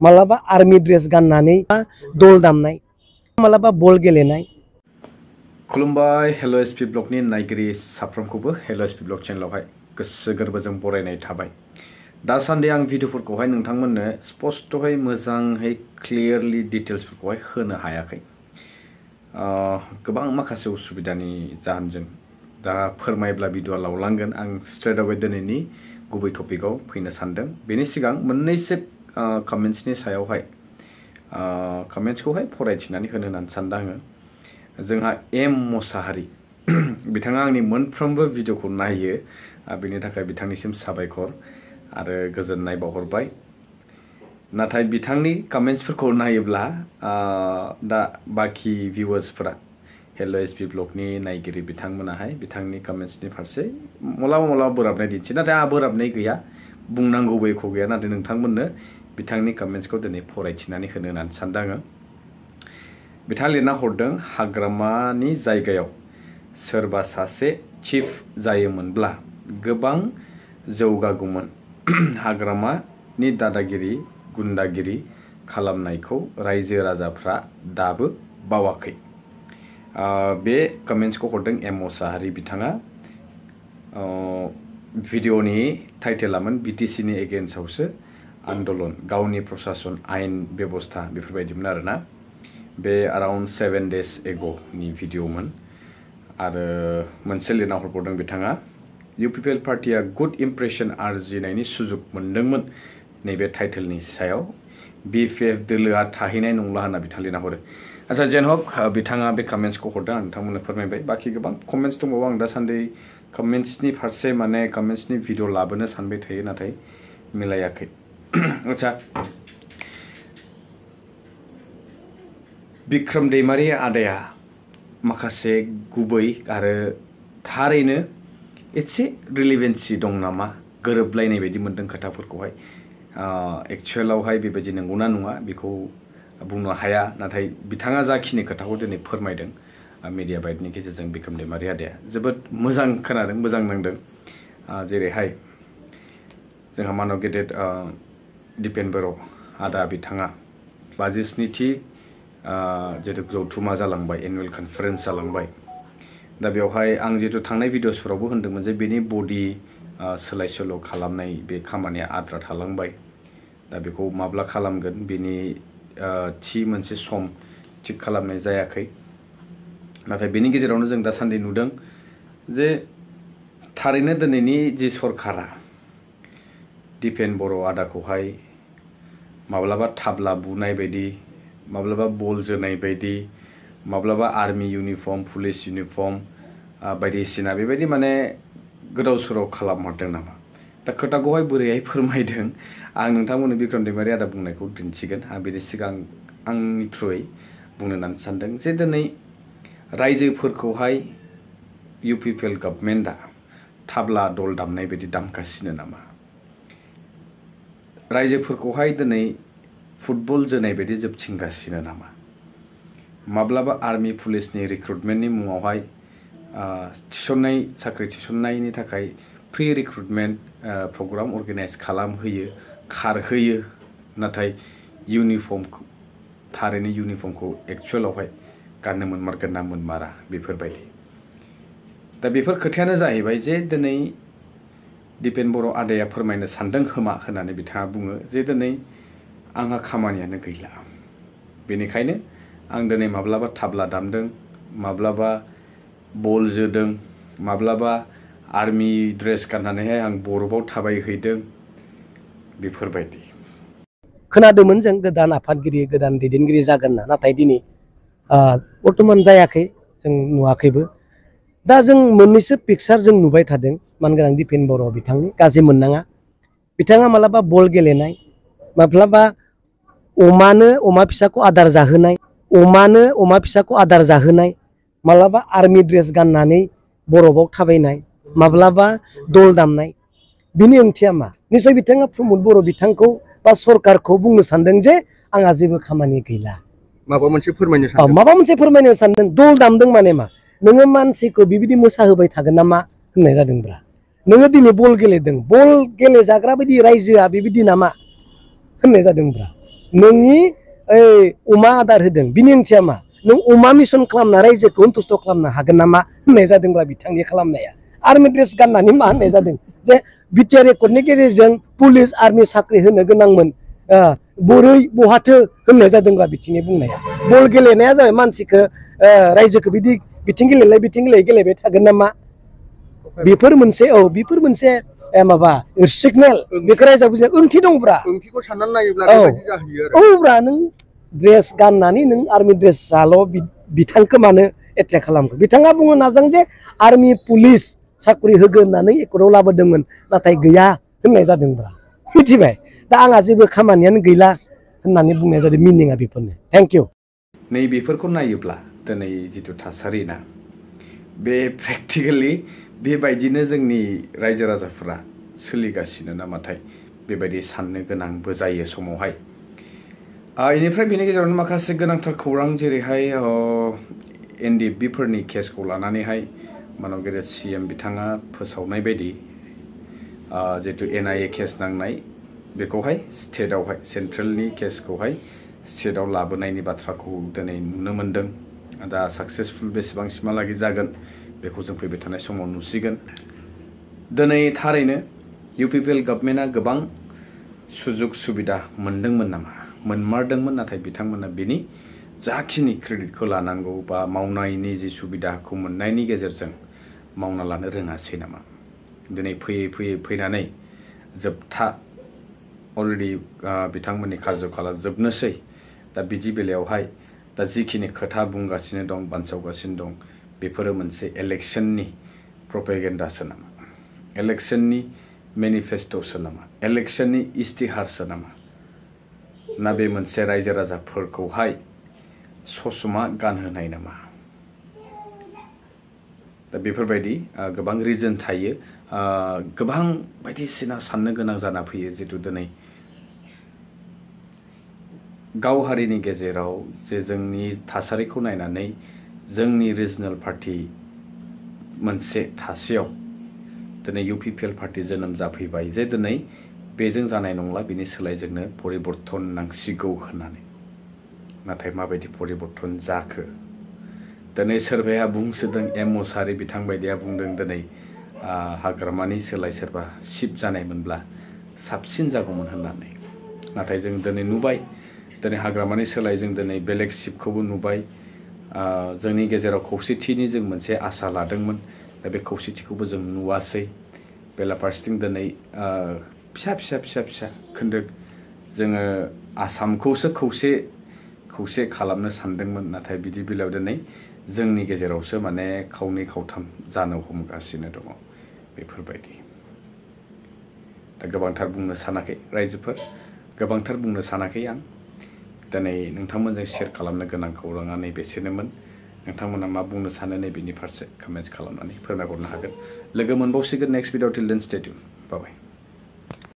मालाबा army dress गाननानै दल दामनाय, मालाबा बल गेलेनाय। खुलुमबाय हेलो एसपी ब्लगनि नायगिरि साफ्रोमखौबो हेलो एसपी ब्लग चेनेलावहाय गोसो गोरबोजों बरायनाय थाबाय। दासान्दि आं भिडिअफोरखौहाय नोंथांमोननो स्पष्टयै मोजाङै क्लियारलि डिटेल्सफोरखौहाय होनो हायाखै। गोबां माखासे उसुबिदानि जाहोनजों दा फोरमायब्ला भिडिअआ लावलांगोन। आं स्ट्रेट अवे दिनैनि गुबै टपिकआव फैनो सानदों। बेनि सिगां मोननैसो कमेन्ट्सनि सायावहाय कमेन्ट्सखौहाय फरायथिनानै होनो होननानै सानदों आङो। जोंहा एम मोसाहारि बिथाङा आंनि मोनफ्रोमबो भिडिअखौ नायो, बेनि थाखाय बिथांनिसिम साबायखर आरो गोजोननाय बावहरबाय। नाथाय बिथांनि कमेन्ट्सफोरखौ नायोब्ला दा बाखि भिउवार्सफोरा हेलो एसपी ब्लगनि नायगिरि बिथांमोनाहाय बिथांनि कमेन्ट्सनि फारसे मालाबा बोराबनाय दिन्थियो। नाथाय आंहा बोराबनाय गैया, बुंनांगौबो एख' गैया। नाथाय नोंथांमोननो बिथांनि कमेन्ट्सखौ दिनै फरायथिनानै होनो होननानै सानदों आङो। बिथाङा लिरना हरदों, हाग्रामानि जायगायाव सोरबा सासे चिफ जायोमोनब्ला गोबां जौगागौमोन। हाग्रामानि दादागिरि गुन्दागिरि खालामनायखौ रायजो राजाफ्रा दाबो बावाखै। बे कमेन्ट्सखौ हरदों एम मोसाहारि बिथाङा। भिडिअनि टाइटेलामोन बिटिसिनि एगेन्स्टआवसो आन्दलन, गावनि प्रसासन आयेन बेबस्था बेफोरबायदिमोन आरोना। बे अराउन्ड 7 days एग'नि भिडिअमोन। आरो मोनसे लिरना हरबावदों बिथाङा, इउपिपिएल पार्टिया गुड इम्प्रेसन आरजिनायनि सुजुग मोनदोंमोन नैबे टाइटेलनि सायाव। बिपिएफ दोलोआ थाहैनाय नंला होनना बिथाङा लिरना हरो। आচ্ছা जेनहक बिथाङा बे कमेन्ट्सखौ हरदों, आं नोंथांमोननो फोरमायबाय। बाखि गोबां कमेन्ट्स दंबावो। आं दासान्दि कमेन्ट्सनि फारसे कमेन्ट्सनि भिडिअ लाबोनो सानबाय थायो, नाथाय मिलायाखै। आচ্ছা, बिक्रम दैमारि आदाया माखासे गुबै आरो थारैनो एसे रिलेभेन्सि दं नामा, गोरोबलायनाय बायदि मोनदों खोथाफोरखौहाय। एक्चुएलावहाय बेबायदि नंगौना नङा बेखौ बुंनो हाया। नाथाय बिथाङा जाखिनि खोथाखौ दिनै फोरमायदों मिडिया बाइटनि गेजेरजों, बिक्रम दैमारि आदाया जोबोद मोजां खोनादों, मोजां नांदों। जेरैहाय जोंहा मानब गेदेर दिपेन बर' आदा बिथाङा 57थि जिहेतु जथुमा जालांबाय, एनुवेल कनफारेन्स जालांबाय। दा बेवहाय आं जिहेतु थांनाय भिडिअसफोरावबो होनदोंमोन जे बेनि बडि सोलाय सोल' खालामनाय बे खामानिया आद्रा थालांबाय। दा बेखौ माब्ला खालामगोन बेनि थि मोनसे सम थिग खालामनाय जायाखै। नाथाय बेनि गेजेरावनो जों दासान्दि नुदों जे थारैनो दिनैनि जि सरकारा दिपेन बर' आदाखौहाय माब्लाबा थाब्ला बुनाय बायदि, माब्लाबा बल जोनाय बायदि, माब्लाबा आर्मी इउनिफर्म, पुलिस इउनिफर्म बायदिसिना बेबायदि गोदाव सोराव खालामहरदों नामा। दा खोथाखौहाय बोरैहाय फोरमायदों आं नोंथांमोननो बिक्रम दैमारि आदा बुंनायखौ दिन्थिगोन। आं बेनि सिगां आंनि थ्रुयै बुंनो होननानै सानदों जे दिनै रायजोफोरखौहाय इउपिपिएल गभर्नमेन्टआ थाब्ला दल दामनाय बायदि दामगासिनो नामा, रायजोफोरखौहाय दिनै फुटबल जोनाय बायदि जोबथिंगासिनो नामा, माब्लाबा आर्मी पुलिसनि रिक्रुटमेन्टनि मुङावहाय थिसननाय साख्रि थिसननायनि थाखाय प्रि रिक्रुटमेन्ट प्रग्राम अर्गेनाइज खालामहोयो, खारहोयो। नाथाय इउनिफर्मखौ थारैनो इउनिफर्मखौ एक्चुएलावहाय गाननो मोनमारगोन ना मोनमारा बेफोरबायदि। दा बेफोर खोथायानो जाहैबाय जे दिनै दिपेन बर' आदाया फोरमायनो सानदों खोमा होननानै बिथाङा बुङो जे दिनै आंहा खामानियानो गैला, बेनिखायनो आं दिनै माब्लाबा थाब्ला दामदों, माब्लाबा बल जोदों, माब्लाबा आर्मी ड्रेस गाननानैहाय आं बरफआव थाबायहैदों, बेफोरबायदि। खोनादोंमोन जों गोदान आफादगिरि, गोदान दैदेनगिरि जागोन ना, नाथाय दिनै बर्थमान जायाखै, जों नुवाखैबो। दा जों मोननैसो पिक्सार जों नुबाय थादों मानगोनां दिपेन बर' बिथांनि, गाज्रि मोननाङा। बिथाङा मालाबा बल गेलेनाय, माब्लाबा अमा फिसाखौ आदार जाहोनाय, अमा फिसाखौ आदार जाहोनाय, माब्लाबा आर्मी ड्रेस गाननानै बरफआव थाबायनाय, माब्लाबा दल दामनाय। बिनि ओंथिया मा? निसय बिथाङा प्रमद बर' बिथांखौ बा सरकारखौ बुंनो सानदों जे आंहा जेबो खामानि गैला, माबा मोनसे फोरमायनो सानदों। दल दामदों माने मा? नोङो मानसिखौ बिबायदि मोसाहोबाय थागोन नामा होननाय जादोंब्रा। नोङो दिनै बल गेलेदों, बल गेलेजाग्रा बायदि रायजोआ बेबायदि नामा होननाय जादोंब्रा। नोंनि अमा आदार होदों बिनि ओंथिया मा नों अमा मिसन खालामना रायजोखौ सन्तुष्ट खालामनो हागोन नामा होननाय जादोंब्ला बिथांनि खालामनाया आर्मि ड्रेस गाननानै मा होननाय जादों जे बिटिआर रेकर्डनि गेजेरजों पुलिस आर्मि साख्रि होनो गोनांमोन बोरै बहाथो होननाय जादोंब्ला बिथिंनि बुंनाया बल गेलेनाया जाबाय मानसिखौ रायजोखौ बिदि बिथिं गेलेलाय बिथिं गेलेबाय थागोन नामा बेफोर मोनसे माबा सिगनेल बेखौ रायजोआ बुजिया ओंथि दंब्रा ओंथिखौ साननानै नायोब्ला बेबायदि जाहैयो आरो औब्रा नों ड्रेस गाननानै नों आर्मि ड्रेस जाल' बिथांखौ मानो एट्रेक्ट खालामखो बिथाङा बुंनो नाजां जे आर्मि पुलिस साख्रि होगोन होननानै एकर्डआव लाबोदोंमोन नाथाय गैया होननाय जादोंब्रा मिथिबाय दा आंहा जेबो खामानियानो गैला होननानै बुंनाय जादों मिनिङा बेफोरनो थेंक इउ नैबेफोरखौ नायोब्ला दिनै जिथु थासारि ना बे प्रेक्टिकेलि बेबायदिनो जोंनि रायजो राजाफोरा सोलिगासिनो नामाथाय बेबायदि साननो गोनांबो जायो समावहाय बेनिफ्राय बेनि गेजेरावनो माखासे गोनांथार खौरां जेरैहाय NDFB फोरनि केसखौ लानानैहाय मानव गेदेर CM बिथाङा फोसावनाय बायदि जितु NIA केस नांनाय बेखौहाय स्टेटआवहाय सेन्ट्रेलनि केसखौहाय स्टेटआव लाबोनायनि बाथ्राखौ दिनै नुनो मोन्दों दा साक्सेसफुल बेसेबांसिमहालागै जागोन बेखौ जों फैबाय थानाय समाव नुसिगोन दिनै थारैनो UPPL गभर्नमेन्टआ गोबां सुजुग सुबिदा मोनदोंमोन नामा मोनमारदोंमोन नाथाय बिथांमोना बेनि जाखिनि क्रेडिटखौ लानांगौ बा मावनायनि जि सुबिदाखौ मोननायनि गेजेरजों मावना लानो रोङासै नामा दिनै फैनानै जोबथा अलरेडि बिथांमोननि कार्यकाला जोबनोसै दा बिदि बेलायावहाय दा जिखिनि खोथा बुंगासिनो दं बानसावगासिनो दं बेफोरो मोनसे इलेक्शननि प्रपेगेन्डासो नामा इलेक्शननि मेनिफेस्ट'सो नामा इलेक्शननि इस्तिहारसो नामा ना बे मोनसे रायजो राजाफोरखौहाय ससमा गानहोनाय नामा दा बेफोरबायदि गोबां रिजन थायो गोबां बायदिसिना साननो गोनां जाना फैयो जितु दिनै गाव हारिनि गेजेराव जे जोंनि थासारिखौ नायनानै जोंनि रिजनेल पार्टी मोनसे थासेयाव दिनै UPPL पार्टी जोनोम जाफैबाय जे दिनै बेजों जानाय नंला बिनि सोलाय जोंनो परिबर्तन नांसिगौ होननानै नाथाय माबायदि परिबर्तन जाखो दिनै सोरबाया बुंसोदों मुसाहारि बिथां बायदिया बुंदों दिनै हाग्रामानि सोलाय सोरबा शिप जानायमोनब्ला साबसिन जागौमोन होननानै नाथाय जों दिनै नुबाय दिनै हाग्रामानि सोलाय जों दिनै बेलेग शिपखौबो नुबाय जोंनि गेजेराव खौसेथिनि जों मोनसे आसा लादोंमोन दा बे खौसेथिखौबो जों नुवासै बेलाफारसेथिं दिनै फिसा खोन्दो जोङो आसामखौसो खौसे खालामनो सानदोंमोन नाथाय बिदि बेलायाव दिनै जोंनि गेजेरावसो माने खावनै खावथाम जानो हमगासिनो दङ बेफोरबायदि दा गोबांथार बुंनो सानाखै रायजोफोर गोबांथार बुंनो सानाखै आं दिनै नोंथांमोनजों शेयार खालामनो गोनां खौराङा नैबेसेनोमोन नोंथांमोना मा बुंनो सानो नैबेनि फारसे कमेन्ट्स खालामनानै फोरमायहरनो हागोन लोगो मोनबावसिगोन नेक्स्ट भिडिअ टिल देन स्टे टिउन बाय बाय